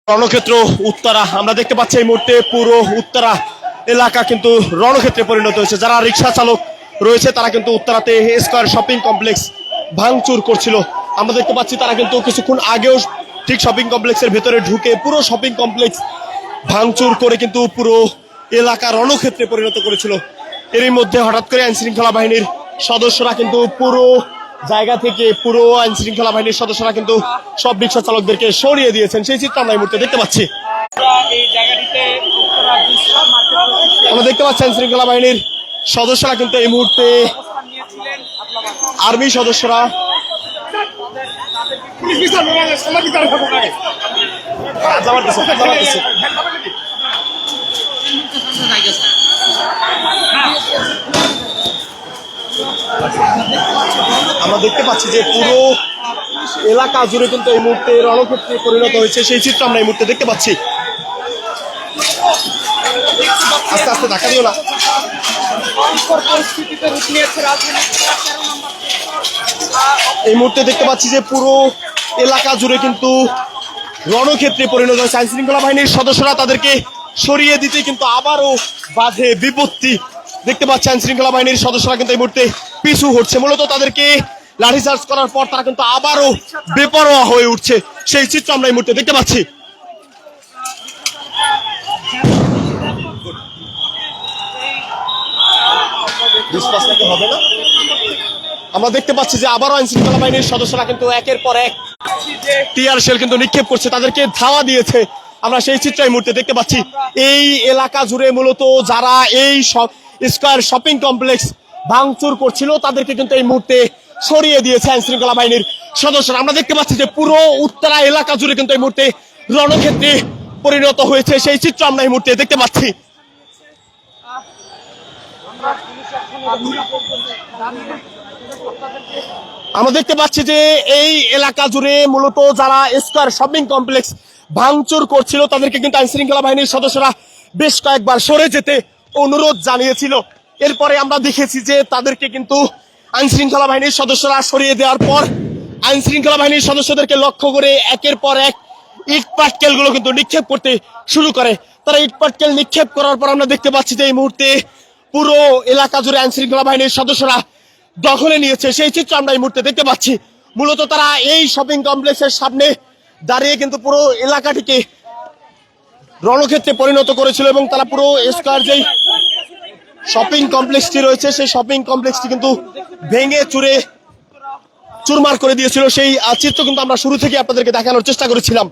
রণক্ষেত্র উত্তরা আমরা দেখতে পাচ্ছি এই মুহূর্তে পুরো উত্তরা এলাকা কিন্তু রণক্ষেত্রে পরিণত হয়েছে। যারা রিক্সা চালক রয়েছে তারা কিন্তু উত্তরাতে স্কয়ার শপিং কমপ্লেক্স ভাঙচুর করছিল। আমরা দেখতে পাচ্ছি তারা কিন্তু কিছুক্ষণ আগেও ঠিক শপিং কমপ্লেক্সের ভেতরে ঢুকে পুরো শপিং কমপ্লেক্স ভাঙচুর করে কিন্তু পুরো এলাকা রণক্ষেত্রে পরিণত করেছিল। এরই মধ্যে হঠাৎ করে আইন শৃঙ্খলা বাহিনীর সদস্যরা কিন্তু পুরো জায়গা থেকে পুরো আইন শৃঙ্খলা বাহিনীর সদস্যরা কিন্তু সব রিক্সা চালকদেরকে সরিয়ে দিয়েছেন। সেই চিত্র আমরা এই মুহূর্তে দেখতে পাচ্ছি। আমরা দেখতে পাচ্ছি আইন শৃঙ্খলা বাহিনীর সদস্যরা কিন্তু এই মুহূর্তে আর্মি সদস্যরা আমরা দেখতে পাচ্ছি যে পুরো এলাকা জুড়ে কিন্তু এই মুহূর্তে রণক্ষেত্রে পরিণত হয়েছে। সেই চিত্র আমরা এই মুহূর্তে দেখতে পাচ্ছি। আস্তে আস্তে ধাক্কা দিও না। এই মুহূর্তে দেখতে পাচ্ছি যে পুরো এলাকা জুড়ে কিন্তু রণক্ষেত্রে পরিণত হয়েছে। আইন শৃঙ্খলা বাহিনীর সদস্যরা তাদেরকে সরিয়ে দিতে কিন্তু আবারও বাধে বিপত্তি। দেখতে পাচ্ছি আইন শৃঙ্খলা বাহিনীর সদস্যরা কিন্তু এই মুহূর্তে পিছু হচ্ছে। মূলত তাদেরকে লাঠিচার্জ করার পর তারা কিন্তু আবারও বেপরোয়া হয়ে উঠছে। সেই চিত্র আমরা এই মুহূর্তে দেখতে পাচ্ছি। হবে না, আমরা দেখতে পাচ্ছি যে আবারও আইন শৃঙ্খলা বাহিনীর সদস্যরা কিন্তু একের পর এক টিয়ার শেল কিন্তু নিক্ষেপ করছে, তাদেরকে ধাওয়া দিয়েছে। আমরা সেই চিত্র এই মুহূর্তে দেখতে পাচ্ছি। এই এলাকা জুড়ে মূলত যারা এই স্কয়ার শপিং কমপ্লেক্স ভাঙচুর করছিল তাদেরকে কিন্তু এই মুহূর্তে সরিয়ে দিয়েছে আইন শৃঙ্খলা বাহিনীর সদস্যরা। আমরা দেখতে পাচ্ছি যে পুরো উত্তরা এলাকা জুড়ে কিন্তু এই মুহূর্তে রণক্ষেত্রে পরিণত হয়েছে। সেই চিত্র আমরা এই মুহূর্তে দেখতে পাচ্ছি। আমরা দেখতে পাচ্ছি যে এই এলাকা জুড়ে মূলত যারা স্কয়ার শপিং কমপ্লেক্স ভাঙচুর করছিল তাদেরকে কিন্তু আইন শৃঙ্খলা বাহিনীর সদস্যরা বেশ কয়েকবার সরে যেতে অনুরোধ জানিয়েছিল। এরপরে আমরা দেখেছি যে তাদেরকে কিন্তু আইন শৃঙ্খলা বাহিনীর সদস্যরা সরিয়ে দেওয়ার পর আইন শৃঙ্খলা বাহিনীর সদস্যদেরকে লক্ষ্য করে একের পর এক ইট পাটকেলগুলো কিন্তু নিক্ষেপ করতে শুরু করে। তারা ইট পাটকেল নিক্ষেপ করার পর আমরা দেখতে পাচ্ছি যে এই মুহূর্তে পুরো এলাকা জুড়ে আইন শৃঙ্খলা বাহিনীর সদস্যরা দখলে নিয়েছে। সেই চিত্র আমরা এই মুহূর্তে দেখতে পাচ্ছি। মূলত তারা এই শপিং কমপ্লেক্সের সামনে দাঁড়িয়ে কিন্তু পুরো এলাকাটিকে রণক্ষেত্রে পরিণত করেছিল এবং তারা পুরো স্কয়ার যেই শপিং কমপ্লেক্সটি রয়েছে সেই শপিং কমপ্লেক্সটি কিন্তু ভেঙে চুরে চুরমার করে দিয়েছিল। সেই চিত্র কিন্তু আমরা শুরু থেকে আপনাদেরকে দেখানোর চেষ্টা করেছিলাম।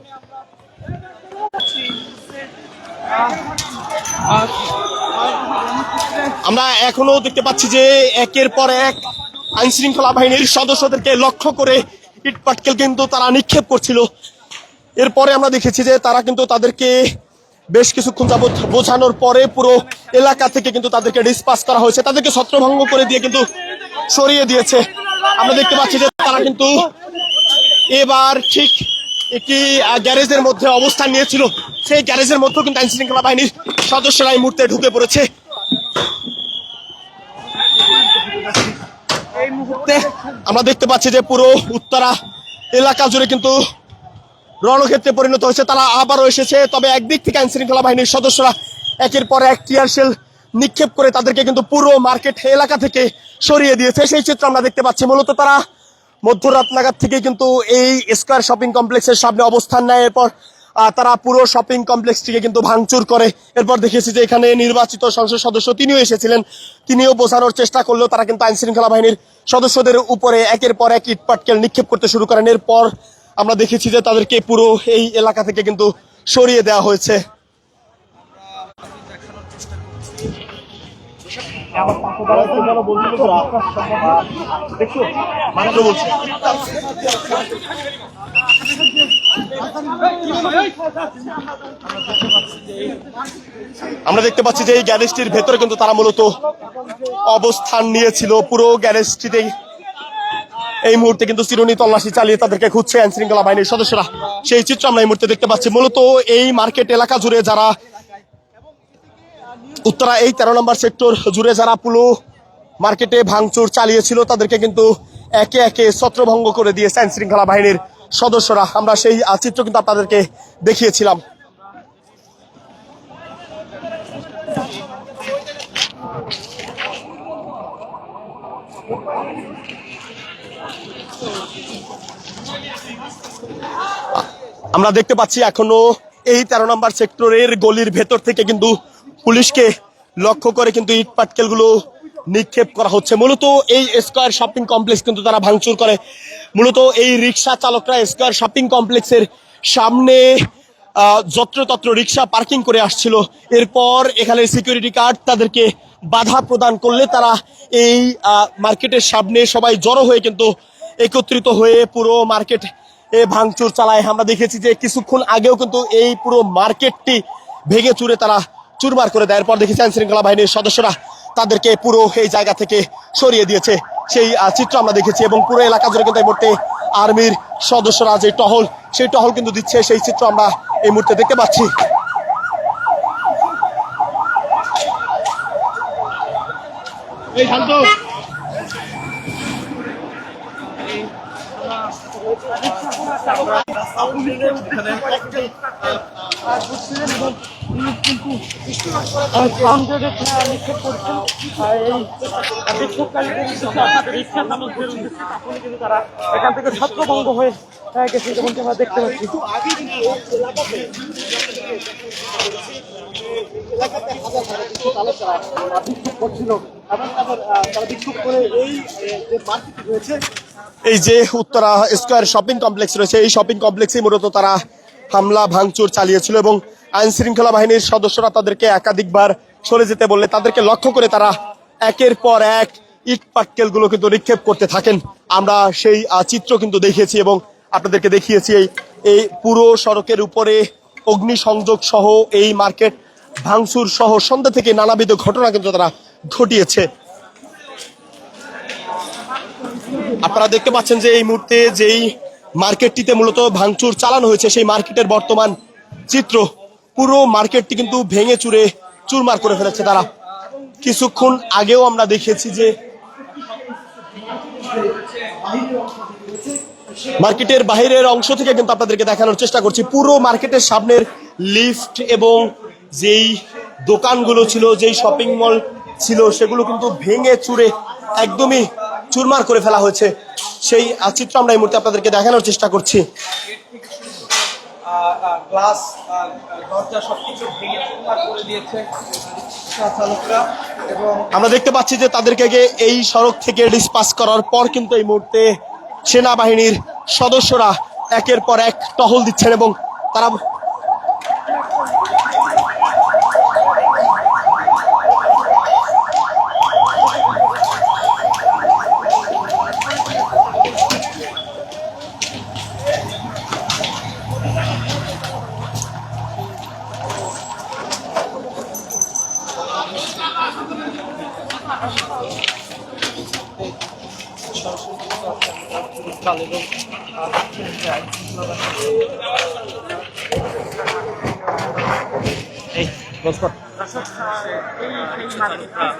আমরা এখনো দেখতে পাচ্ছি যে একের পর এক আইন শৃঙ্খলা বাহিনীর সদস্যদেরকে লক্ষ্য করে ইট পাটকেল কিন্তু তারা নিক্ষেপ করছিল। এরপরে আমরা দেখেছি যে তারা কিন্তু তাদেরকে বেশ কিছুক্ষণ যাবৎ বোঝানোর পরে পুরো এলাকা থেকে কিন্তু তাদেরকে ডিসপাস করা হয়েছে, তাদেরকে ছত্রভঙ্গ করে দিয়ে কিন্তু সরিয়ে দিয়েছে। আমরা দেখতে পাচ্ছি যে তারা কিন্তু এবার ঠিক একটি গ্যারেজের মধ্যে অবস্থান নিয়েছিল। সেই গ্যারেজের মধ্যেও কিন্তু আইন শৃঙ্খলা বাহিনীর সদস্যরা এই মুহূর্তে ঢুকে পড়েছে। এই মুহূর্তে আমরা দেখতে পাচ্ছি যে পুরো উত্তরা এলাকা জুড়ে কিন্তু রণক্ষেত্রে পরিণত হয়েছে। তারা আবারও এসেছে, তবে একদিক থেকে আইন শৃঙ্খলা বাহিনীর সদস্যরা একের পর এক টিয়ার শেল নিক্ষেপ করে তাদেরকে কিন্তু পুরো মার্কেট এলাকা থেকে সরিয়ে দিয়েছে। সেই চিত্র আমরা দেখতে পাচ্ছি। মূলত তারা মধ্যরাত নাগাদ থেকে কিন্তু এই স্কয়ার শপিং কমপ্লেক্সের সামনে অবস্থান নেয়। এরপর তারা পুরো শপিং কমপ্লেক্সটিকে কিন্তু ভাঙচুর করে। এরপর দেখেছি যে এখানে নির্বাচিত সংসদ সদস্য তিনিও এসেছিলেন, তিনিও বোঝানোর চেষ্টা করলেও তারা কিন্তু আইন শৃঙ্খলা বাহিনীর সদস্যদের উপরে একের পর এক ইট পাটকেল নিক্ষেপ করতে শুরু করেন। এরপর আমরা দেখেছি যে তাদেরকে পুরো এই এলাকা থেকে কিন্তু সরিয়ে দেওয়া হয়েছে। আমরা দেখতে পাচ্ছি যে এই গ্যারেজটির ভেতরে কিন্তু তারা মূলত অবস্থান নিয়েছিল। পুরো গ্যারেজটিতে এই মুহূর্তে কিন্তু চিরুনি তল্লাশি চালিয়ে তাদেরকে খুঁজছে আইন শৃঙ্খলা বাহিনীর সদস্যরা। সেই চিত্র আমরা এই মুহূর্তে দেখতে পাচ্ছি। মূলত এই মার্কেট এলাকা জুড়ে যারা উত্তরা এই 13 নম্বর সেক্টর জুড়ে যারা পুরো মার্কেটে ভাঙচুর চালিয়েছিল তাদেরকে কিন্তু একে একে ছত্রভঙ্গ করে দিয়েছে আইন শৃঙ্খলা বাহিনীর সদস্যরা। আমরা সেই চিত্র কিন্তু আপনাদেরকে দেখিয়েছিলাম। আমরা দেখতে পাচ্ছি এখনো এই 13 নম্বর সেক্টরের গলির ভেতর থেকে কিন্তু পুলিশকে লক্ষ্য করে কিন্তু ইট পাটকেল গুলো নিক্ষেপ করা হচ্ছে। মূলত এই স্কয়ার শপিং কমপ্লেক্স কিন্তু তারা ভাঙচুর করে। মূলত এই রিক্সা চালকরা স্কয়ার শপিং কমপ্লেক্সের সামনে যত্রতত্র রিক্সা পার্কিং করে আসছিল। এরপর এখানে সিকিউরিটি গার্ড তাদেরকে বাধা প্রদান করলে তারা এই মার্কেটের সামনে সবাই জড়ো হয়ে কিন্তু একত্রিত হয়ে পুরো মার্কেট ভাঙচুর চালায়। আমরা দেখেছি যে কিছুক্ষণ আগেও কিন্তু এই পুরো মার্কেটটি ভেঙে চুরে তারা চুরমার করে দেয়। এরপর দেখেছি আইন শৃঙ্খলা বাহিনীর সদস্যরা তাদেরকে পুরো এই জায়গা থেকে সরিয়ে দিয়েছে, সেই চিত্র আমরা দেখেছি। এবং পুরো এলাকা জুড়ে কিন্তু এই মুহূর্তে আর্মির সদস্যরা যে টহল, সেই টহল কিন্তু দিচ্ছে, সেই চিত্র আমরা এই মুহূর্তে দেখতে পাচ্ছি। এখান থেকে ছত্রভঙ্গ হয়ে গেছে যেমনটি আমরা দেখতে পাচ্ছি। এই যে উত্তরা স্কয়ার শপিং কমপ্লেক্স রয়েছে, এই শপিং কমপ্লেক্সে মূলত তারা হামলা ভাঙচুর চালিয়েছিল এবং আইন শৃঙ্খলা বাহিনীর সদস্যরা তাদেরকে একাধিকবার সরে যেতে বললে তাদেরকে লক্ষ্য করে তারা একের পর এক ইট পাটকেল গুলো কিন্তু নিক্ষেপ করতে থাকেন। আমরা সেই চিত্র কিন্তু দেখিয়েছি এবং আপনাদেরকে দেখিয়েছি। এই পুরো সড়কের উপরে অগ্নিসংযোগ সহ এই মার্কেট ভাঙচুর সহ সন্ধ্যা থেকে নানাবিধ ঘটনা কিন্তু তারা ঘটিয়েছে। আপনারা দেখতে পাচ্ছেন যে এই মুহূর্তে যেই মার্কেটটিতে মূলত ভাঙচুর চালানো হয়েছে সেই মার্কেটের বর্তমান চিত্র। পুরো মার্কেটটি কিন্তু ভেঙে চুরে চুরমার করে ফেলেছে তারা। কিছুক্ষণ আগেও আমরা দেখেছি যে মার্কেটের বাহিরের অংশ থেকে কিন্তু আপনাদেরকে দেখানোর চেষ্টা করছি। পুরো মার্কেটের সামনের লিফট এবং যেই দোকানগুলো ছিল, যেই শপিং মল ছিল, সেগুলো কিন্তু ভেঙে চুরে একদমই চুরমার করে ফেলা হয়েছে। সেই চিত্র আমরা এই মুহূর্তে আপনাদেরকে দেখানোর চেষ্টা করছি। গ্লাস দরজা সবকিছু ভেঙে চুরমার করে দিয়েছে চালকরা। এবং আমরা দেখতে পাচ্ছি যে তাদেরকে এই সড়ক থেকে ডিসপাস করার পর কিন্তু এই মুহূর্তে সেনাবাহিনীর সদস্যরা একের পর এক টহল দিচ্ছেন এবং তারা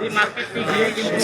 এই মার্কেটটি গিয়ে কিন্তু